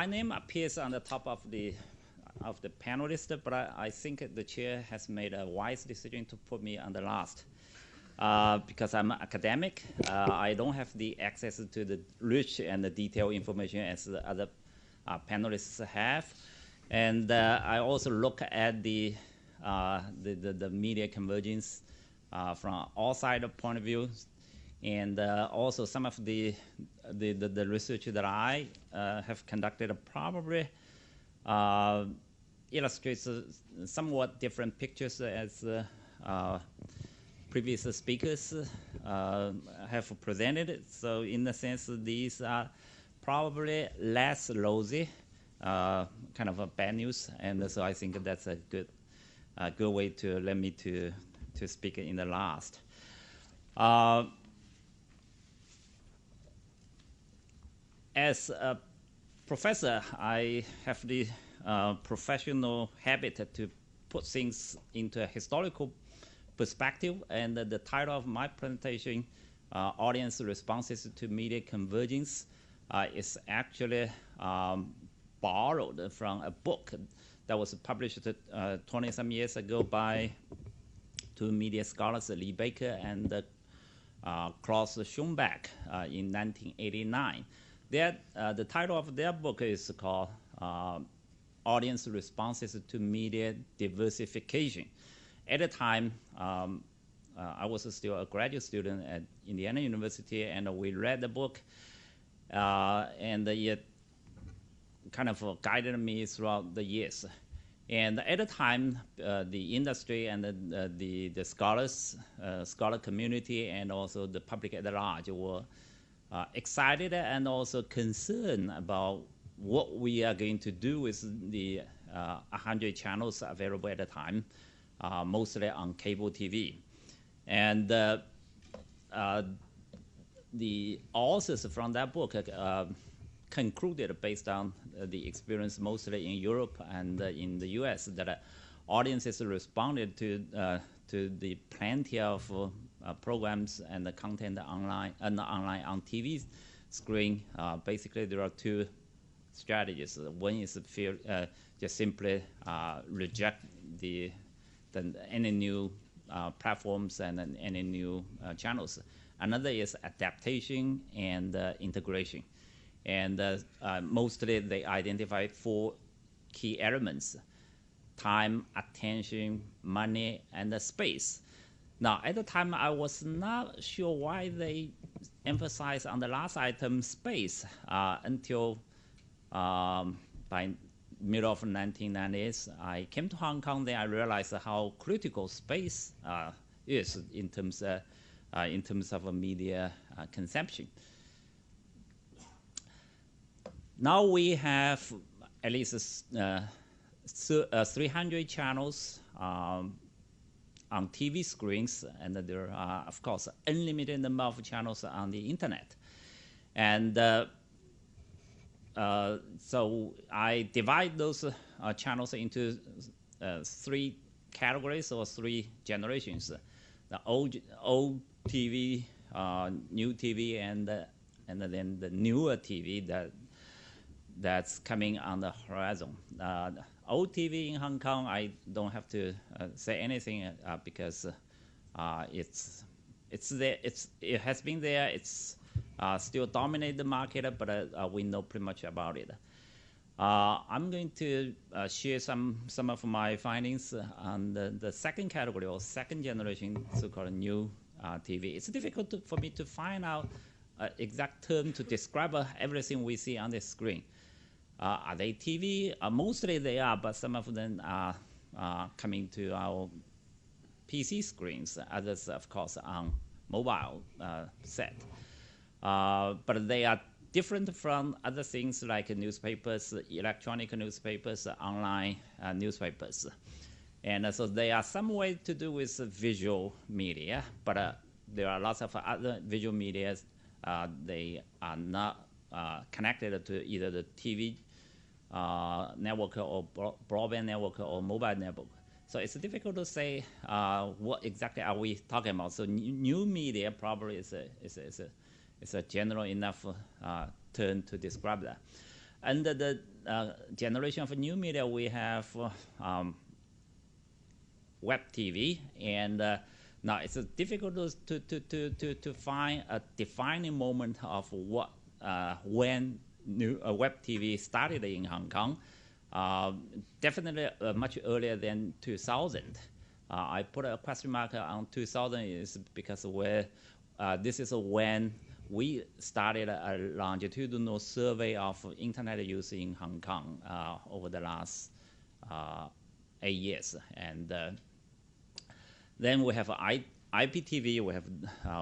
My name appears on the top of the panelist, but I think the chair has made a wise decision to put me on the last. Because I'm an academic, I don't have the access to the rich and the detailed information as the other panelists have. And I also look at the media convergence from all sides of point of view. And also some of the research that I have conducted probably illustrates somewhat different pictures as previous speakers have presented. So in a sense, these are probably less rosy, kind of a bad news. And so I think that's a good way to let me to speak in the last. As a professor, I have the professional habit to put things into a historical perspective, and the title of my presentation, Audience Responses to Media Convergence, is actually borrowed from a book that was published 20-some years ago by two media scholars, Lee Baker and Klaus Schumbeck, in 1989. The title of their book is called Audience Responses to Media Diversification. At the time, I was still a graduate student at Indiana University, and we read the book, and it kind of guided me throughout the years. And at the time, the industry and the scholars, scholar community, and also the public at large were excited and also concerned about what we are going to do with the 100 channels available at the time, mostly on cable TV. And the authors from that book concluded, based on the experience mostly in Europe and in the US, that audiences responded to the plenty of programs and the content online on TV screen. Basically, there are two strategies. One is just simply reject any new platforms and any new channels. Another is adaptation and integration. And mostly they identify four key elements: time, attention, money, and space. Now, at the time, I was not sure why they emphasized on the last item, space, until by middle of 1990s, I came to Hong Kong. Then I realized how critical space is in terms of media consumption. Now we have at least 300 channels on TV screens, and there are, of course, unlimited number of channels on the internet. And so I divide those channels into three categories or three generations: the old TV, new TV, and then the newer TV that's coming on the horizon. Old TV in Hong Kong, I don't have to say anything because it's there. It has been there. It's still dominate the market, but we know pretty much about it. I'm going to share some of my findings on the second category, or second generation, so-called new TV. It's difficult for me to find out exact term to describe everything we see on the screen. Are they TV? Mostly they are, but some of them are coming to our PC screens. Others, of course, on mobile set. But they are different from other things like newspapers, electronic newspapers, online newspapers. And so they are some way to do with visual media, but there are lots of other visual media. They are not connected to either the TV network or broadband network or mobile network. So it's difficult to say what exactly are we talking about. So new media probably is a general enough term to describe that. under the generation of new media, we have web TV, and now it's difficult to find a defining moment of what when new web TV started in Hong Kong. Definitely much earlier than 2000. I put a question mark on 2000 is because this is when we started a longitudinal survey of internet use in Hong Kong over the last 8 years. And then we have IPTV. We have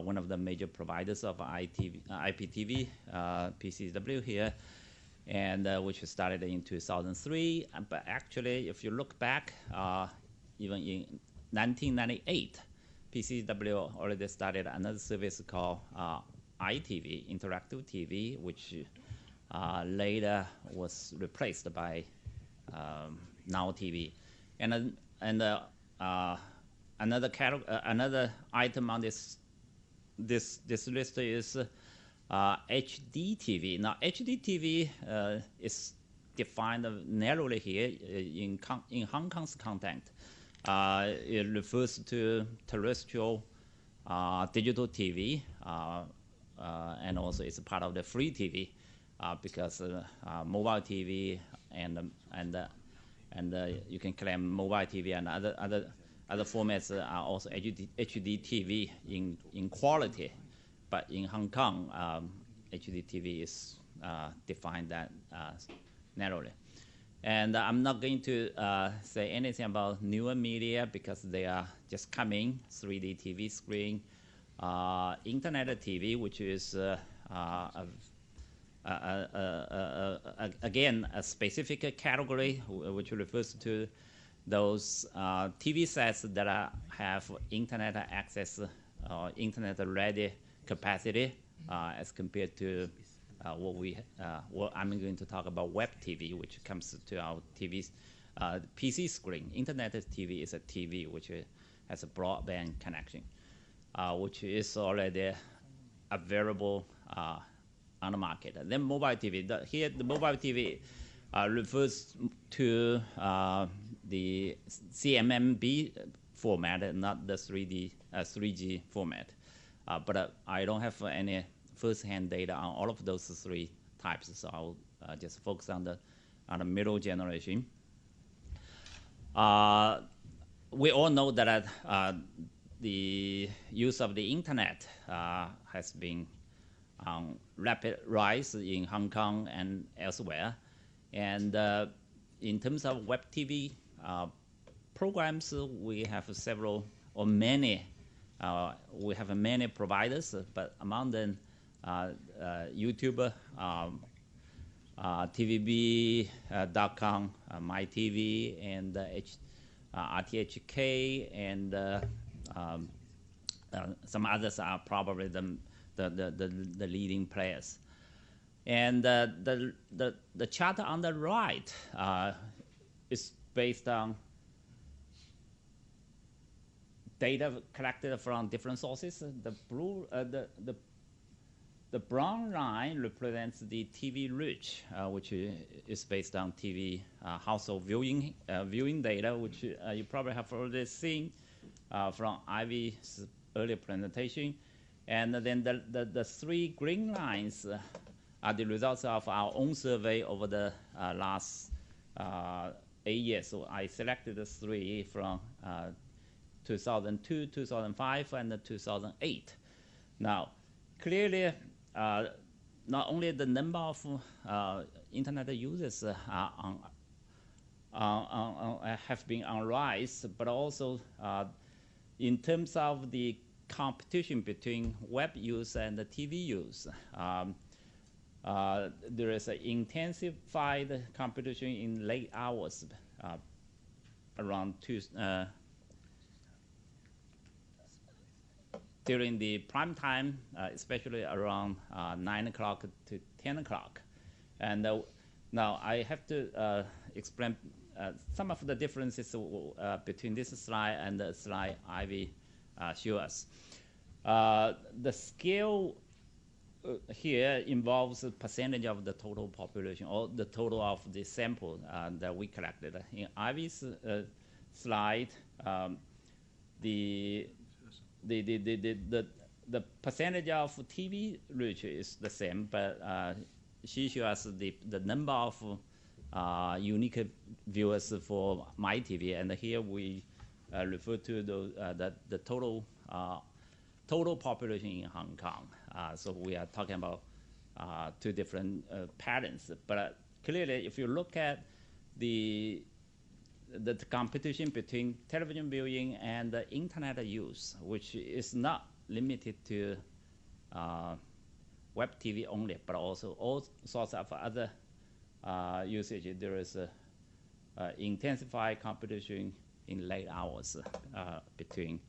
one of the major providers of IPTV, PCCW here, and which started in 2003. But actually, if you look back, even in 1998, PCCW already started another service called ITV, Interactive TV, which later was replaced by Now TV. And another item on this list is HD TV. Now, HD TV is defined narrowly here in Hong Kong's context. It refers to terrestrial digital TV, and also it's a part of the free TV because mobile TV and you can claim mobile TV and other formats are also HD TV in quality, but in Hong Kong, HD TV is defined that narrowly. And I'm not going to say anything about newer media because they are just coming, 3D TV screen, Internet TV, which is again a specific category which refers to those TV sets that have internet access or internet-ready capacity as compared to what I'm going to talk about web TV, which comes to our TV's PC screen. Internet TV is a TV which has a broadband connection, which is already available on the market. And then mobile TV. Here, the mobile TV refers to the CMMB format, not the 3G format. But I don't have any first-hand data on all of those three types, so I'll just focus on the middle generation. We all know that the use of the internet has been on rapid rise in Hong Kong and elsewhere. And in terms of web TV programs, we have several or many. We have many providers, but among them, YouTube, TVB.com, MyTV, and RTHK, and some others are probably the leading players. And the chart on the right is based on data collected from different sources. The blue, the brown line represents the TV reach, which is based on TV household viewing data, which you probably have already seen from Ivy's earlier presentation. And then the three green lines are the results of our own survey over the last 8 years. So I selected the three from 2002, 2005, and 2008. Now, clearly, not only the number of internet users have been on rise, but also in terms of the competition between web use and the TV use. There is an intensified competition in late hours around during the prime time, especially around 9 o'clock to 10 o'clock. And now I have to explain some of the differences between this slide and the slide Ivy showed us. The scale here involves a percentage of the total population or the total of the sample that we collected. In Ivy's slide, the percentage of TV reach is the same, but she shows us the number of unique viewers for MyTV, and here we refer to the total population in Hong Kong. So we are talking about two different patterns. But clearly, if you look at the competition between television viewing and the internet use, which is not limited to web TV only, but also all sorts of other usage, there is intensified competition in late hours between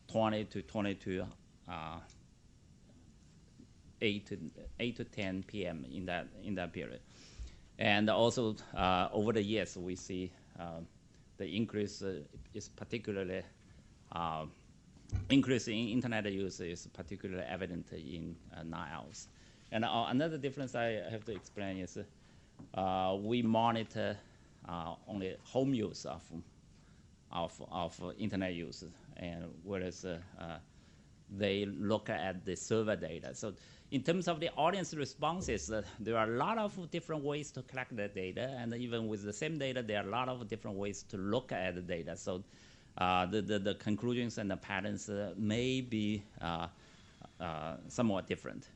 20 to 22, 8 to 10 p.m. in that period. And also over the years, we see the increase is particularly increase in internet use is particularly evident in night hours. And another difference I have to explain is we monitor only home use of internet use, and whereas they look at the server data. So in terms of the audience responses, there are a lot of different ways to collect the data, and even with the same data, there are a lot of different ways to look at the data. So the conclusions and the patterns may be somewhat different.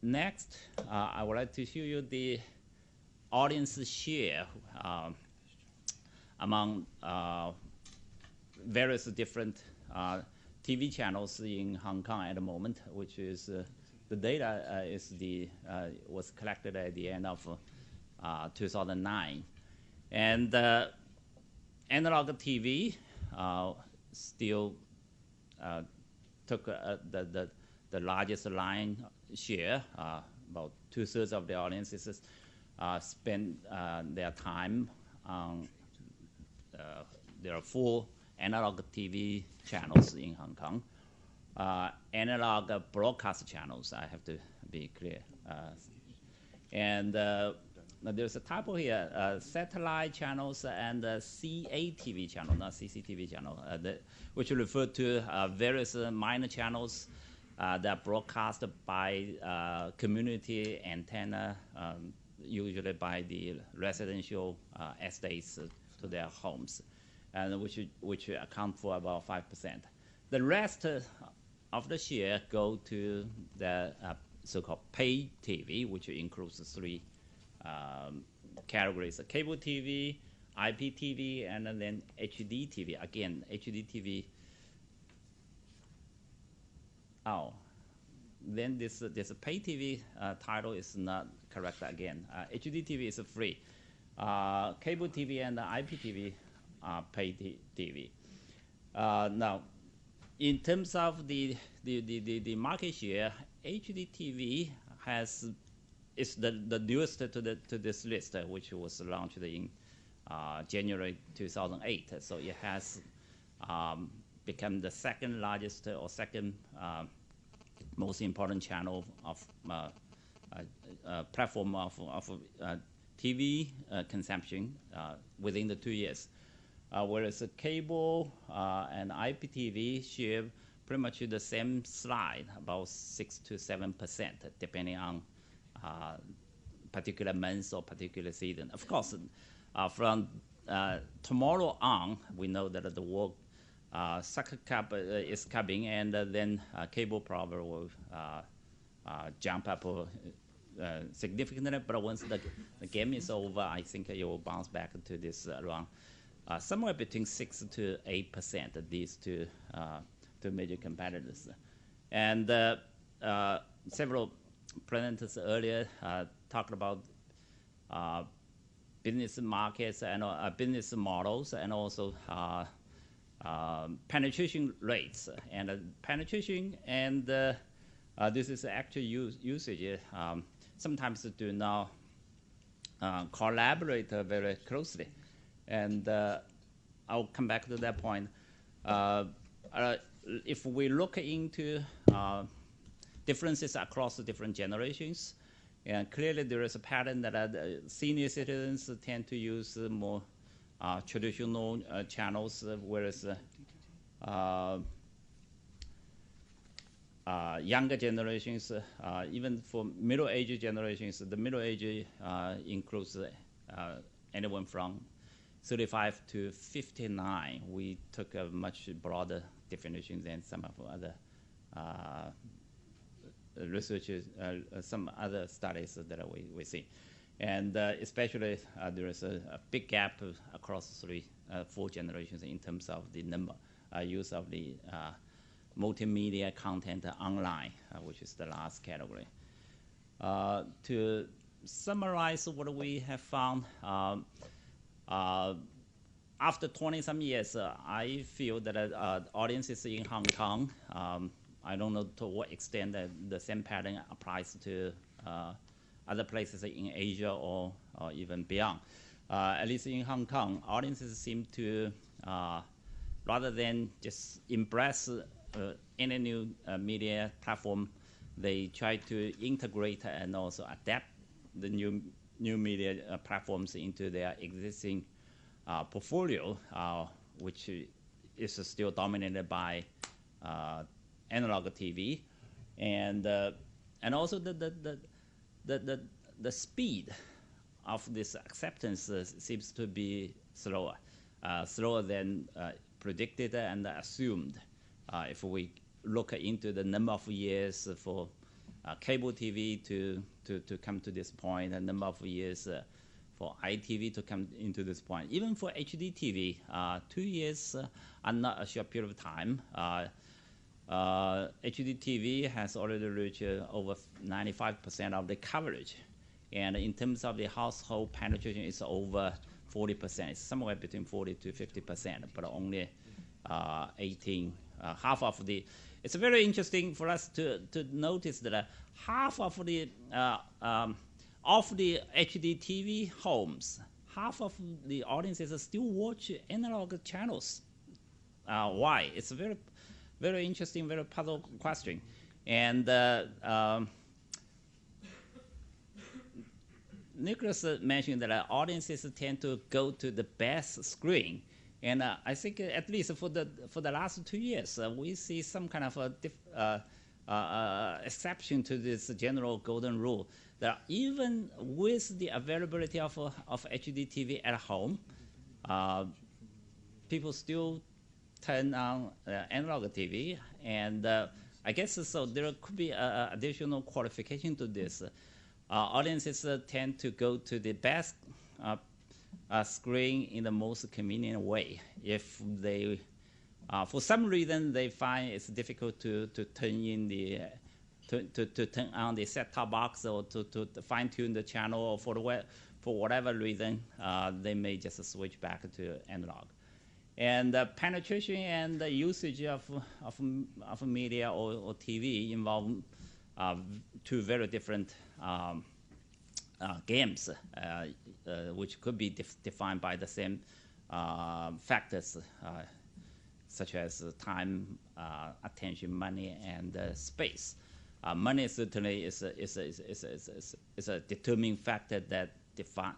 Next, I would like to show you the audience share among various different TV channels in Hong Kong at the moment, which is the data was collected at the end of 2009, and analog TV still took the largest line share. About 2/3 of the audiences spend their time on. There are 4 analog TV channels in Hong Kong. Analog broadcast channels, I have to be clear. And there's a typo here, satellite channels and CATV channel, not CCTV channel, which refer to various minor channels that are broadcast by community antenna, usually by the residential estates to their homes, and which account for about 5%. The rest of the share go to the so-called pay TV, which includes 3 categories: cable TV, IPTV, and then HD TV. Again, HD TV. Oh, then this pay TV title is not correct again. HD TV is free. Cable TV and IPTV are pay TV. Now, in terms of the market share, HD TV is the newest to this list, which was launched in January 2008. So it has become the second largest or second most important channel of platform of TV consumption within the 2 years. Whereas cable and IPTV share pretty much the same slide, about 6 to 7%, depending on particular months or particular season. Of course, from tomorrow on, we know that the World Soccer Cup is coming, and then cable probably will jump up significantly. But once the game is over, I think it will bounce back to this around somewhere between 6 to 8%. These two major competitors, and several presenters earlier talked about business markets and business models, and also penetration rates. And penetration and this is actual usage. Sometimes do not collaborate very closely, and I'll come back to that point. if we look into differences across the different generations, and clearly there is a pattern that senior citizens tend to use more traditional channels, whereas younger generations, even for middle-aged generations, the middle age includes anyone from 35 to 59. We took a much broader definition than some of other researchers, some other studies that we see. And especially there is a big gap across four generations in terms of the number use of the multimedia content online, which is the last category. To summarize what we have found, after 20-some years, I feel that audiences in Hong Kong, I don't know to what extent that the same pattern applies to other places in Asia or even beyond. At least in Hong Kong, audiences seem to, rather than just embrace any new media platform, they try to integrate and also adapt the new media platforms into their existing portfolio, which is still dominated by analog TV, and also the speed of this acceptance seems to be slower than predicted and assumed. If we look into the number of years for cable TV to come to this point, a number of years for ITV to come into this point. Even for HD TV, 2 years are not a short period of time. HD TV has already reached over 95% of the coverage. And in terms of the household penetration, it's over 40%. It's somewhere between 40 to 50%, but only 18, half of the. It's very interesting for us to notice that half of the HD TV homes, half of the audiences still watch analog channels. Why? It's a very, very interesting, very puzzle question. And Nicholas mentioned that audiences tend to go to the best screen. And I think at least for the last 2 years, we see some kind of exception to this general golden rule. That even with the availability of HD TV at home, people still turn on analog TV. And I guess so there could be additional qualification to this. Audiences tend to go to the best screen in the most convenient way. If they, for some reason, they find it's difficult to turn in the to turn on the set-top box or to fine-tune the channel, or for whatever reason, they may just switch back to analog. And penetration and the usage of media or TV involve two very different games, which could be defined by the same factors, such as time, attention, money, and space. Money certainly is a determining factor that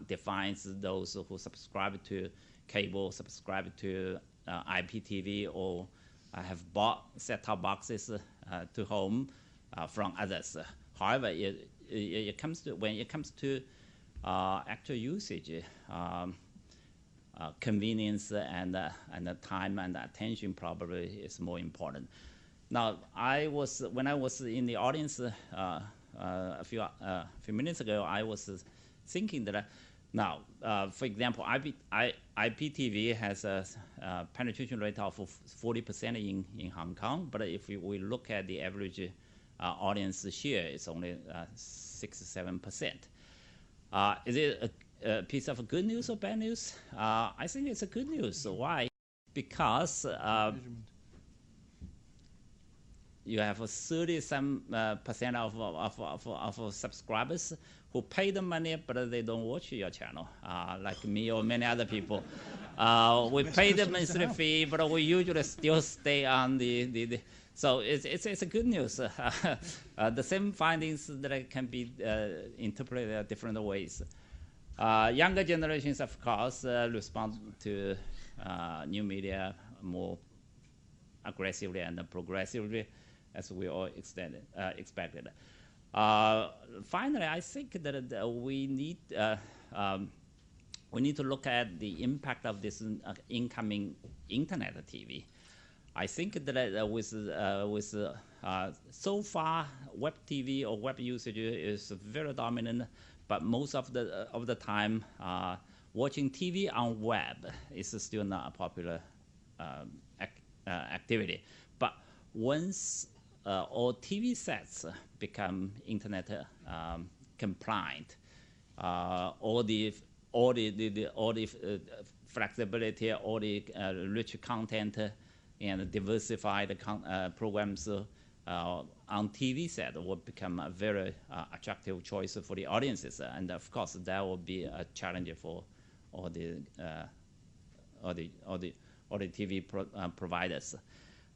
defines those who subscribe to cable, subscribe to IPTV, or have bought set-top boxes to home from others. However, when it comes to actual usage, convenience and the time and the attention probably is more important. Now, when I was in the audience a few minutes ago, I was thinking that now, for example, IPTV has a penetration rate of 40% in Hong Kong, but if we look at the average audience share, it's only 6-7%. Is it a piece of good news or bad news? I think it's a good news. So why? Because you have 30% of subscribers who pay the money, but they don't watch your channel, like me or many other people. We pay the monthly fee, but we usually still stay on the so it's a good news. The same findings that can be interpreted different ways. Younger generations, of course, respond to new media more aggressively and progressively, as we all expected. Finally, I think that we need to look at the impact of this incoming internet TV. I think that with so far, web TV or web usage is very dominant, but most of the time, watching TV on web is still not a popular activity. But once all TV sets become internet compliant, all the flexibility, all the rich content and diversified programs on TV set will become a very attractive choice for the audiences, and of course that will be a challenge for all the TV providers.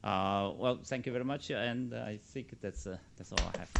Well, thank you very much, and I think that's all I have.